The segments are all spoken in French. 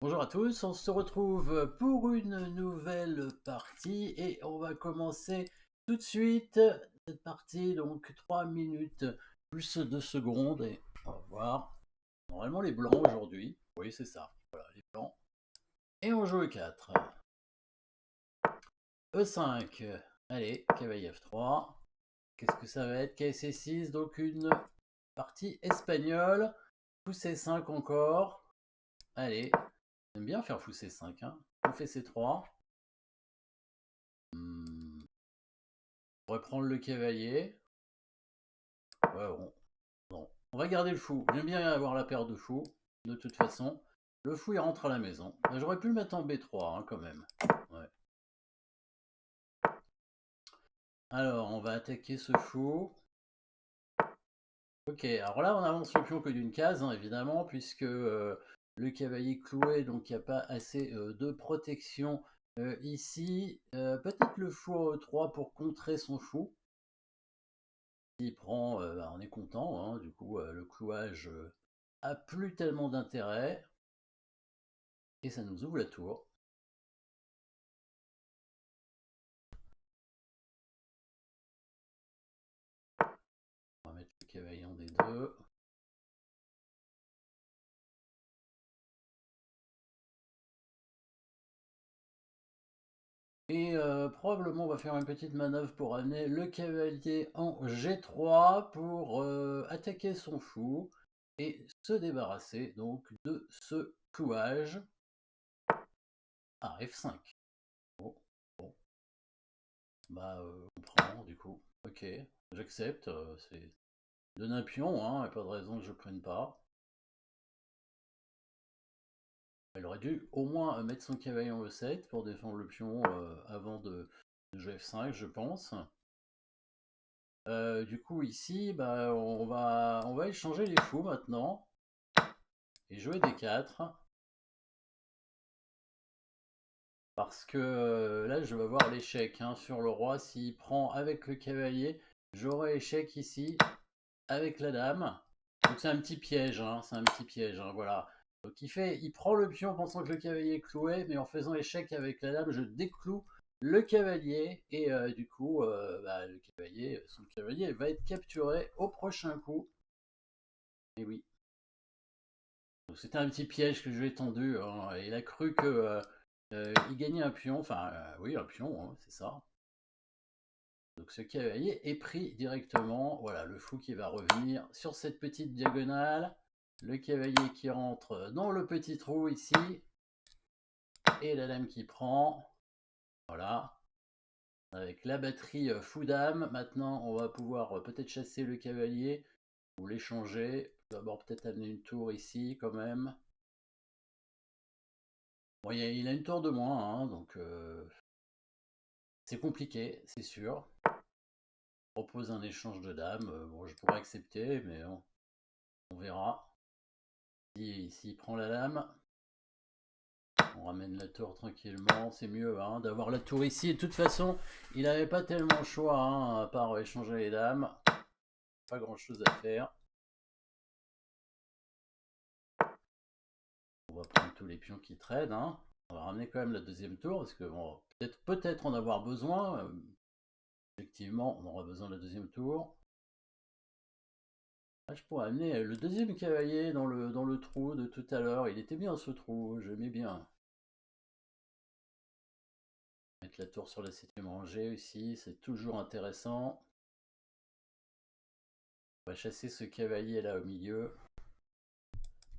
Bonjour à tous, on se retrouve pour une nouvelle partie et on va commencer tout de suite cette partie, donc 3 minutes plus 2 secondes et on va voir. Normalement les blancs aujourd'hui, oui c'est ça, voilà les blancs. Et on joue E4. E5, allez, cavalier F3. Qu'est-ce que ça va être? KC6, donc une partie espagnole. Fou C5 encore. Allez, j'aime bien faire fou C5, hein. On fait C3. On va prendre le cavalier. Ouais, bon. On va garder le fou. J'aime bien avoir la paire de fous. De toute façon, le fou il rentre à la maison. J'aurais pu le mettre en B3 hein, quand même. Ouais. Alors, on va attaquer ce fou. Ok, alors là, on avance le pion que d'une case, hein, évidemment, puisque le cavalier cloué, donc il n'y a pas assez de protection ici. Peut-être le fou à E3 pour contrer son fou. S'il prend, bah, on est content, hein, du coup, le clouage a plus tellement d'intérêt. Et ça nous ouvre la tour. On va mettre le cavalier en D2. Et probablement on va faire une petite manœuvre pour amener le cavalier en G3 pour attaquer son fou et se débarrasser donc de ce clouage à F5. Bon, bon. Bah on prend du coup. Ok, j'accepte. C'est donne un pion, hein, y a pas de raison que je prenne pas. Elle aurait dû au moins mettre son cavalier en E7 pour défendre le pion avant de jouer F5, je pense. Du coup, ici, bah, on va échanger les fous maintenant et jouer des 4 parce que là, je vais avoir l'échec hein, sur le roi. S'il prend avec le cavalier, j'aurai échec ici avec la dame. Donc c'est un petit piège, hein, c'est un petit piège, hein, voilà. Donc il prend le pion pensant que le cavalier est cloué, mais en faisant échec avec la dame, je décloue le cavalier et du coup, bah, son cavalier va être capturé au prochain coup. Et oui. Donc c'était un petit piège que je lui ai tendu. Hein. Il a cru que il gagnait un pion, enfin oui un pion, hein, c'est ça. Donc ce cavalier est pris directement. Voilà le fou qui va revenir sur cette petite diagonale. Le cavalier qui rentre dans le petit trou ici. Et la dame qui prend. Voilà. Avec la batterie fou dame. Maintenant on va pouvoir peut-être chasser le cavalier ou l'échanger. D'abord peut-être amener une tour ici quand même. Bon, il a une tour de moins, hein, donc c'est compliqué, c'est sûr. On propose un échange de dames. Bon, je pourrais accepter, mais on verra. S'il prend la dame, on ramène la tour tranquillement. C'est mieux hein, d'avoir la tour ici. De toute façon, il n'avait pas tellement le choix, hein, à part échanger les dames. Pas grand chose à faire. On va prendre tous les pions qui traînent. Hein. On va ramener quand même la deuxième tour, parce que bon, peut-être en avoir besoin. Effectivement, on aura besoin de la deuxième tour. Ah, je pourrais amener le deuxième cavalier dans le trou de tout à l'heure. Il était bien ce trou, j'aimais bien. Mettre la tour sur la septième rangée aussi, c'est toujours intéressant. On va chasser ce cavalier là au milieu.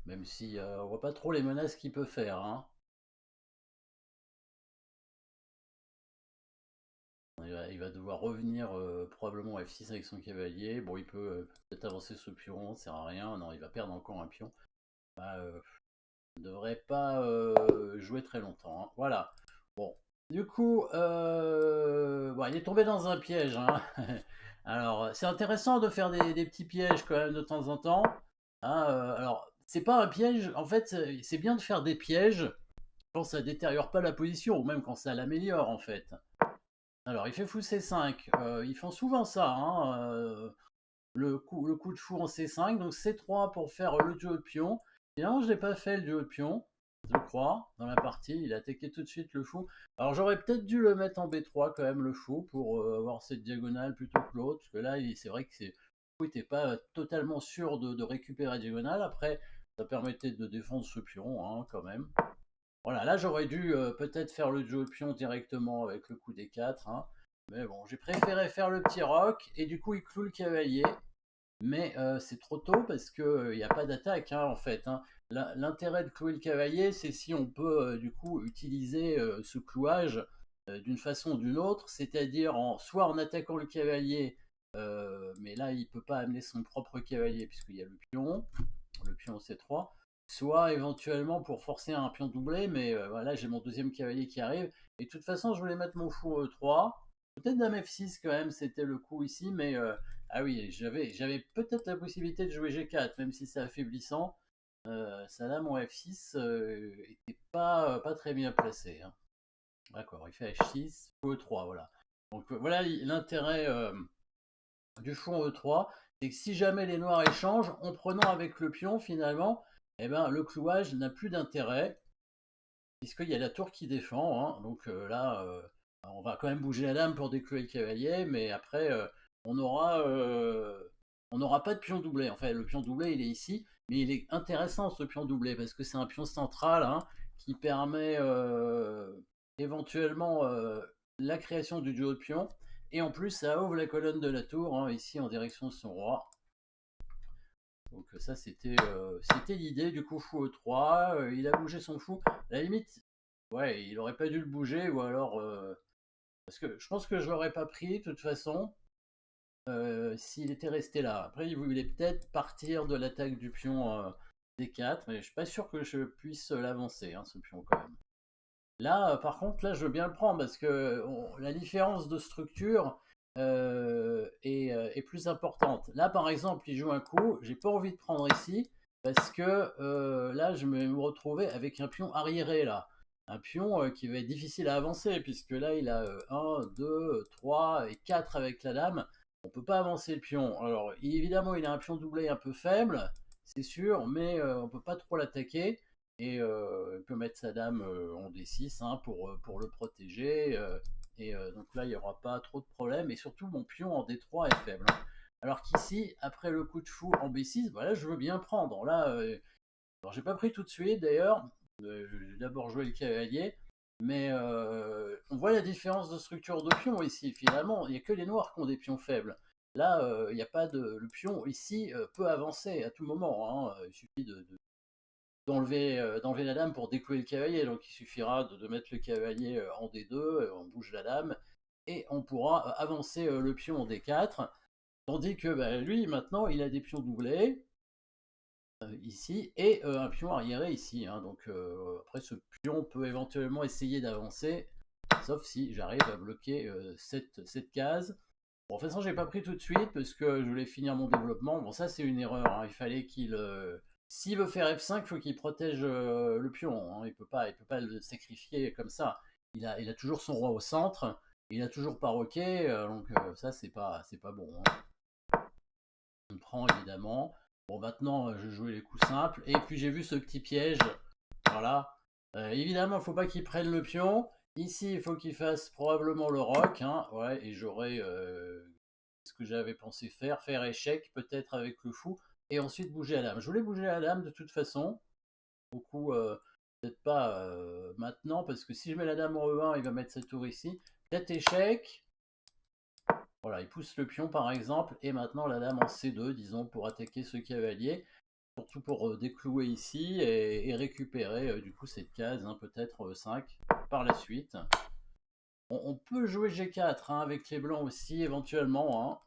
Même si on voit pas trop les menaces qu'il peut faire. Hein. Il va devoir revenir probablement F6 avec son cavalier. Bon, il peut peut-être avancer ce pion, ça sert à rien. Non, il va perdre encore un pion. Bah, ne devrait pas jouer très longtemps. Hein. Voilà. Bon. Du coup, bon, il est tombé dans un piège. Hein. Alors, c'est intéressant de faire des petits pièges quand même de temps en temps. Hein, alors, c'est pas un piège. En fait, c'est bien de faire des pièges quand ça détériore pas la position, ou même quand ça l'améliore en fait. Alors, il fait fou C5. Ils font souvent ça. Hein, le coup de fou en C5. Donc C3 pour faire le duo de pion. Finalement, je n'ai pas fait le duo de pion. je crois, dans la partie. Il a attaqué tout de suite le fou. Alors j'aurais peut-être dû le mettre en B3 quand même, le fou, pour avoir cette diagonale plutôt que l'autre. Parce que là, c'est vrai que le fou n'était pas totalement sûr de récupérer la diagonale. Après, ça permettait de défendre ce pion, hein, quand même. Voilà, là j'aurais dû peut-être faire le jeu pion directement avec le coup des 4. Hein. Mais bon, j'ai préféré faire le petit roc. Et du coup, il cloue le cavalier. Mais c'est trop tôt parce qu'il n'y a pas d'attaque, hein, en fait. Hein. L'intérêt de clouer le cavalier, c'est si on peut du coup utiliser ce clouage d'une façon ou d'une autre, c'est-à-dire soit en attaquant le cavalier, mais là il ne peut pas amener son propre cavalier puisqu'il y a le pion C3, soit éventuellement pour forcer un pion doublé, mais voilà, j'ai mon deuxième cavalier qui arrive. Et de toute façon, je voulais mettre mon fou E3. Peut-être dame F6 quand même, c'était le coup ici, mais ah oui, j'avais peut-être la possibilité de jouer G4, même si c'est affaiblissant. Ça là, mon F6 était pas très bien placé. Hein. D'accord, il fait H6, fou E3, voilà. Donc voilà l'intérêt du fou en E3, c'est que si jamais les noirs échangent, en prenant avec le pion finalement, eh ben, le clouage n'a plus d'intérêt, puisqu'il y a la tour qui défend. Hein. Donc là, on va quand même bouger la dame pour déclouer le cavalier, mais après, on aura, on n'aura pas de pion doublé. Enfin, le pion doublé, il est ici, mais il est intéressant ce pion doublé, parce que c'est un pion central hein, qui permet éventuellement la création du duo de pions, et en plus, ça ouvre la colonne de la tour, hein, ici en direction de son roi. Donc ça, c'était l'idée. Du coup, fou E3, il a bougé son fou. À la limite, ouais, il aurait pas dû le bouger, ou alors... parce que je pense que je l'aurais pas pris, de toute façon, s'il était resté là. Après, il voulait peut-être partir de l'attaque du pion D4, mais je suis pas sûr que je puisse l'avancer, hein, ce pion, quand même. Là, par contre, là, je veux bien le prendre, parce que la différence de structure est plus importante. Là, par exemple, il joue un coup, j'ai pas envie de prendre ici, parce que là, je vais me retrouver avec un pion arriéré, là. Un pion qui va être difficile à avancer, puisque là, il a 1, 2, 3 et 4 avec la dame. On peut pas avancer le pion. Alors, évidemment, il a un pion doublé un peu faible, c'est sûr, mais on peut pas trop l'attaquer. Et il peut mettre sa dame en D6 hein, pour le protéger. Donc là, il n'y aura pas trop de problèmes. Et surtout, mon pion en D3 est faible. Hein. Alors qu'ici, après le coup de fou en B6, voilà, je veux bien prendre. Là, alors j'ai pas pris tout de suite d'ailleurs. J'ai d'abord joué le cavalier. Mais on voit la différence de structure de pion ici. Finalement, il n'y a que les noirs qui ont des pions faibles. Là, il n'y a pas de. Le pion ici peut avancer à tout moment. Hein. Il suffit d'enlever la dame pour déclouer le cavalier. Donc il suffira de mettre le cavalier en D2, on bouge la dame, et on pourra avancer le pion en D4. Tandis que bah, lui, maintenant, il a des pions doublés ici et un pion arriéré ici. Hein. Donc après, ce pion peut éventuellement essayer d'avancer, sauf si j'arrive à bloquer cette case. Bon, de toute façon, j'ai pas pris tout de suite parce que je voulais finir mon développement. Bon, ça, c'est une erreur. Hein. Il fallait qu'il. S'il veut faire F5, il faut qu'il protège le pion. Hein. Il peut pas le sacrifier comme ça. Il a toujours son roi au centre. Il a toujours pas roqué. Donc, ça, c'est pas bon. Hein. On prend évidemment. Bon, maintenant, je jouais les coups simples. Et puis, j'ai vu ce petit piège. Voilà. Évidemment, il faut pas qu'il prenne le pion. Ici, il faut qu'il fasse probablement le roc. Hein. Ouais, et j'aurais ce que j'avais pensé faire échec peut-être avec le fou, et ensuite bouger à dame. Je voulais bouger à dame de toute façon. Beaucoup, peut-être pas maintenant, parce que si je mets la dame en E1, il va mettre sa tour ici. Peut-être échec. Voilà, il pousse le pion par exemple, et maintenant la dame en C2, disons, pour attaquer ce cavalier. Surtout pour déclouer ici et récupérer du coup cette case, hein, peut-être 5 par la suite. On peut jouer G4 hein, avec les blancs aussi éventuellement. Hein.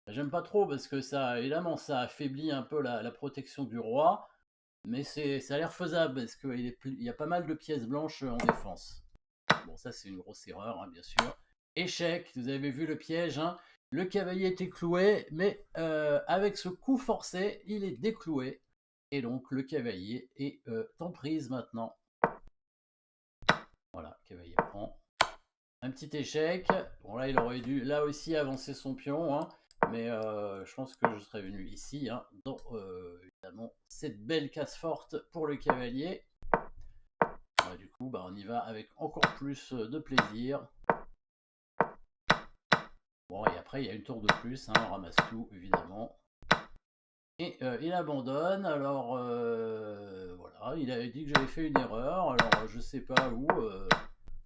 J'aime pas trop parce que ça, évidemment, ça affaiblit un peu la protection du roi, mais ça a l'air faisable parce qu'il y a pas mal de pièces blanches en défense. Bon, ça c'est une grosse erreur, hein, bien sûr. Échec, vous avez vu le piège, hein. Le cavalier était cloué, mais avec ce coup forcé, il est décloué. Et donc le cavalier est en prise maintenant. Voilà, cavalier prend. Un petit échec. Bon là, il aurait dû là aussi avancer son pion, hein, mais je pense que je serais venu ici, hein, dans évidemment cette belle case forte pour le cavalier. bah, on y va avec encore plus de plaisir. Bon, et après, il y a une tour de plus, hein, on ramasse tout, évidemment. Et il abandonne, alors voilà, il avait dit que j'avais fait une erreur, alors je sais pas où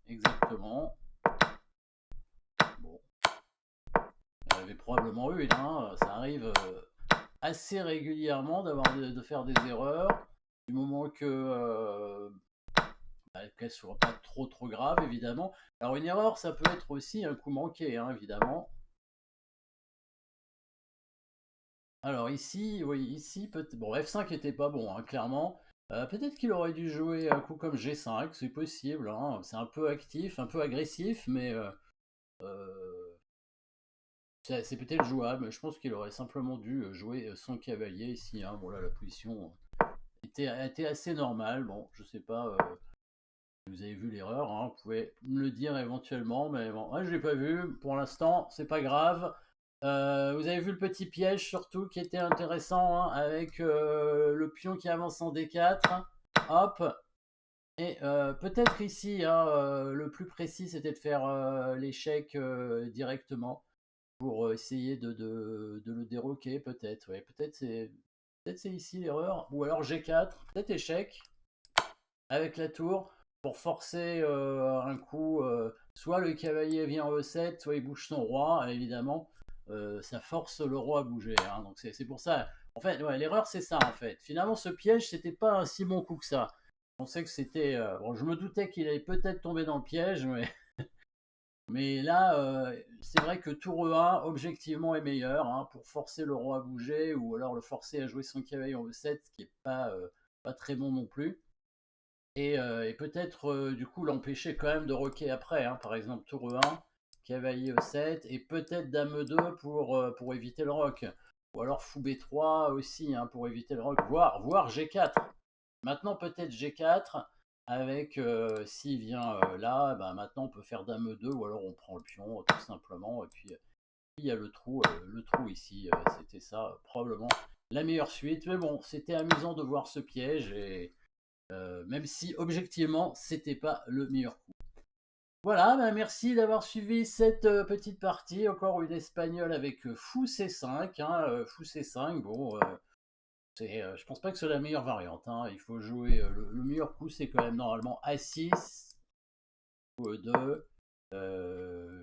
exactement. Bon, j'avais probablement une, hein, ça arrive assez régulièrement de faire des erreurs, du moment que qu'elle soit pas trop grave, évidemment. Alors une erreur, ça peut être aussi un coup manqué, hein, évidemment. Alors ici, oui, ici, bon, F5 était pas bon, hein, clairement. Peut-être qu'il aurait dû jouer un coup comme G5, c'est possible, hein. C'est un peu actif, un peu agressif, mais c'est peut-être jouable. Mais je pense qu'il aurait simplement dû jouer son cavalier ici, hein. Bon là, la position était assez normale. Bon, je sais pas si vous avez vu l'erreur, hein, vous pouvez me le dire éventuellement, mais bon, moi je l'ai pas vu. Pour l'instant, c'est pas grave. Vous avez vu le petit piège surtout qui était intéressant, hein, avec le pion qui avance en D4. Hop. Et peut-être ici, hein, le plus précis c'était de faire l'échec directement pour essayer de le déroquer, peut-être. Ouais, peut-être c'est ici l'erreur. Ou alors G4, peut-être échec avec la tour pour forcer un coup. Soit le cavalier vient en E7, soit il bouge son roi, évidemment. Ça force le roi à bouger, hein. Donc c'est pour ça. En fait, ouais, l'erreur c'est ça en fait. Finalement, ce piège c'était pas un si bon coup que ça. On sait que c'était. Bon, je me doutais qu'il allait peut-être tomber dans le piège, mais là, c'est vrai que tour E1, objectivement, est meilleur, hein, pour forcer le roi à bouger ou alors le forcer à jouer son cavalier en E7, ce qui est pas très bon non plus. Et peut-être du coup l'empêcher quand même de roquer après, hein. Par exemple tour E1, cavalier E7 et peut-être dame E2 pour éviter le roc. Ou alors fou B3 aussi, hein, pour éviter le roc, voire G4. Maintenant peut-être G4 avec s'il vient là, bah, maintenant on peut faire dame E2 ou alors on prend le pion tout simplement. Et puis il y a le trou ici, c'était ça probablement la meilleure suite. Mais bon, c'était amusant de voir ce piège et même si objectivement c'était pas le meilleur coup. Voilà, bah merci d'avoir suivi cette petite partie, encore une espagnole avec fou C5, hein, fou C5, bon, je pense pas que c'est la meilleure variante, hein. Il faut jouer, le meilleur coup c'est quand même normalement A6, fou E2,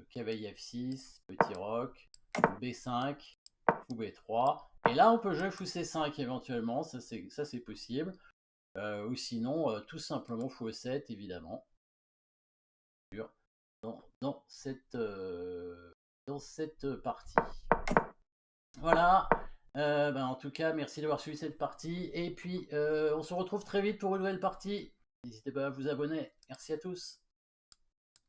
cavalier F6, petit roc, B5, fou B3, et là on peut jouer fou C5 éventuellement, ça c'est possible. Ou sinon, tout simplement fou E7, évidemment, dans cette partie. Voilà, en tout cas, merci d'avoir suivi cette partie. Et puis, on se retrouve très vite pour une nouvelle partie. N'hésitez pas à vous abonner. Merci à tous.